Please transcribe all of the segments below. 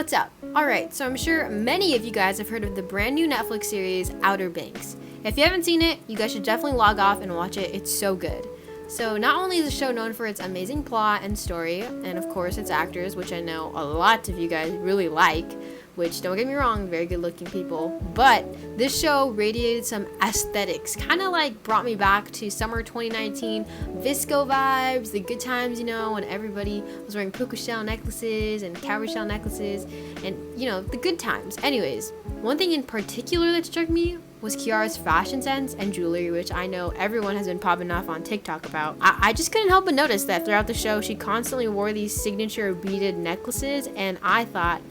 what's up? Alright, so I'm sure many of you guys have heard of the brand new Netflix series, Outer Banks. If you haven't seen it, you guys should definitely log off and watch it. It's so good. So not only is the show known for its amazing plot and story, and of course its actors, which I know a lot of you guys really like, which, don't get me wrong, very good looking people, but this show radiated some aesthetics, kind of like brought me back to summer 2019 Visco vibes, the good times, you know, when everybody was wearing puka shell necklaces and cowrie shell necklaces, and, you know, the good times. Anyways, one thing in particular that struck me was Kiara's fashion sense and jewelry, which I know everyone has been popping off on TikTok about. I just couldn't help but notice that throughout the show, she constantly wore these signature beaded necklaces, and I thought,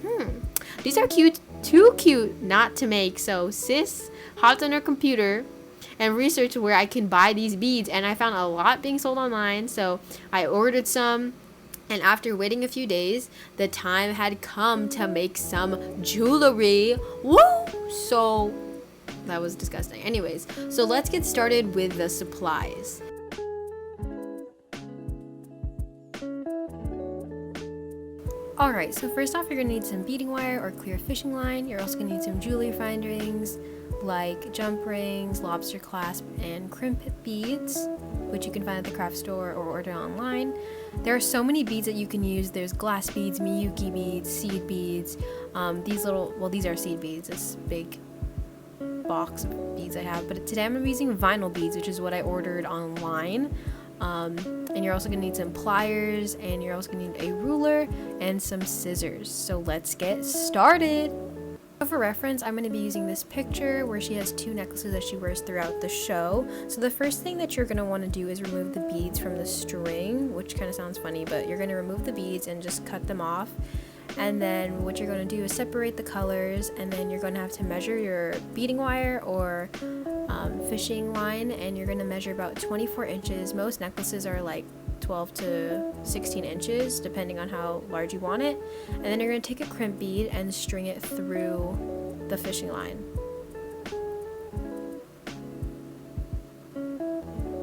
these are cute, too cute not to make. So sis hopped on her computer and researched where I can buy these beads, and I found a lot being sold online, so I ordered some. And after waiting a few days, the time had come to make some jewelry. Woo! So that was disgusting. Anyways, so let's get started with the supplies. Alright, so first off, you're going to need some beading wire or clear fishing line. You're also going to need some jewelry find rings like jump rings, lobster clasp, and crimp beads, which you can find at the craft store or order online. There are so many beads that you can use. There's glass beads, miyuki beads, seed beads. These are seed beads, this big box of beads I have. But today I'm going to be using vinyl beads, which is what I ordered online. And you're also going to need some pliers, and you're also going to need a ruler and some scissors. So let's get started. So for reference, I'm going to be using this picture where she has two necklaces that she wears throughout the show. So the first thing that you're going to want to do is remove the beads from the string, which kind of sounds funny, but you're going to remove the beads and just cut them off. And then what you're going to do is separate the colors, and then you're going to have to measure your beading wire or fishing line, and you're going to measure about 24 inches. Most necklaces are like 12 to 16 inches depending on how large you want it. And then you're going to take a crimp bead and string it through the fishing line.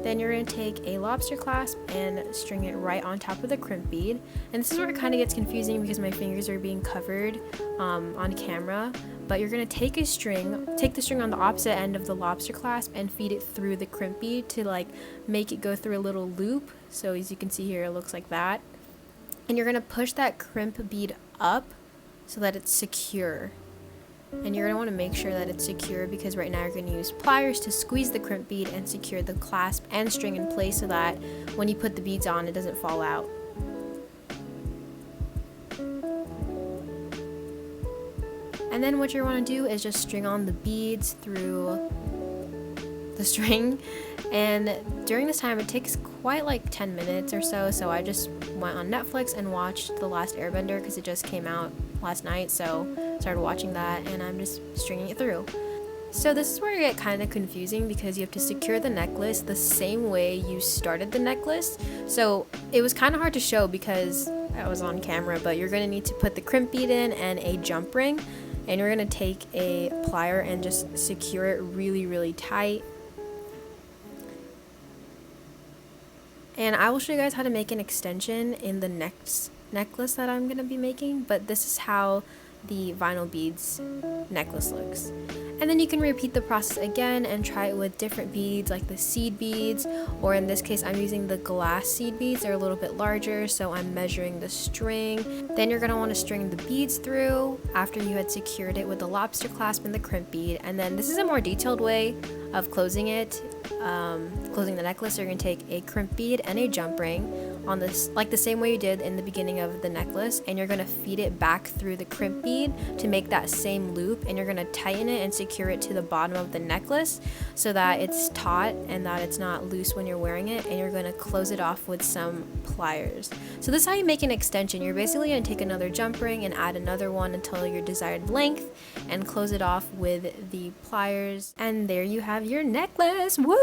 Then you're going to take a lobster clasp and string it right on top of the crimp bead. And this is where it kind of gets confusing because my fingers are being covered on camera. But you're going to take the string on the opposite end of the lobster clasp and feed it through the crimp bead to like make it go through a little loop. So as you can see here, it looks like that. And you're going to push that crimp bead up so that it's secure. And you're going to want to make sure that it's secure because right now you're going to use pliers to squeeze the crimp bead and secure the clasp and string in place so that when you put the beads on, it doesn't fall out. And then what you want to do is just string on the beads through the string. And during this time, it takes quite like 10 minutes or so. So I just went on Netflix and watched The Last Airbender because it just came out last night. So started watching that, and I'm just stringing it through. So this is where it get kind of confusing because you have to secure the necklace the same way you started the necklace. So it was kind of hard to show because I was on camera, but you're going to need to put the crimp bead in and a jump ring, and you're going to take a plier and just secure it really, really tight. And I will show you guys how to make an extension in the next necklace that I'm going to be making, but this is how the vinyl beads necklace looks. And then you can repeat the process again and try it with different beads like the seed beads, or in this case I'm using the glass seed beads. They're a little bit larger, so I'm measuring the string. Then you're going to want to string the beads through after you had secured it with the lobster clasp and the crimp bead. And then this is a more detailed way of closing it. Closing the necklace, you're going to take a crimp bead and a jump ring on this, like the same way you did in the beginning of the necklace, and you're going to feed it back through the crimp bead to make that same loop, and you're going to tighten it and secure it to the bottom of the necklace so that it's taut and that it's not loose when you're wearing it, and you're going to close it off with some pliers. So this is how you make an extension. You're basically going to take another jump ring and add another one until your desired length and close it off with the pliers, and there you have your necklace. Woo!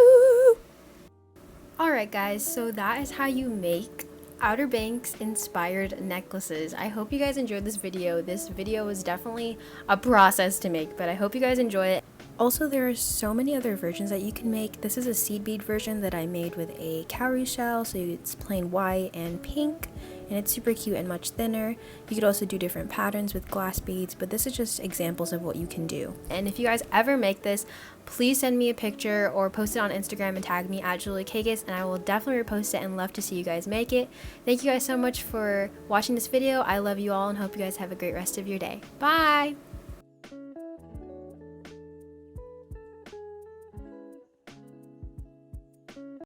Alright guys, so that is how you make Outer Banks inspired necklaces. I hope you guys enjoyed this video. This video was definitely a process to make, but I hope you guys enjoy it. Also, there are so many other versions that you can make. This is a seed bead version that I made with a cowrie shell, so it's plain white and pink. and it's super cute and much thinner. You could also do different patterns with glass beads, but this is just examples of what you can do. And if you guys ever make this, please send me a picture or post it on Instagram and tag me at JulieKagis, and I will definitely repost it and love to see you guys make it. Thank you guys so much for watching this video. I love you all and hope you guys have a great rest of your day. Bye!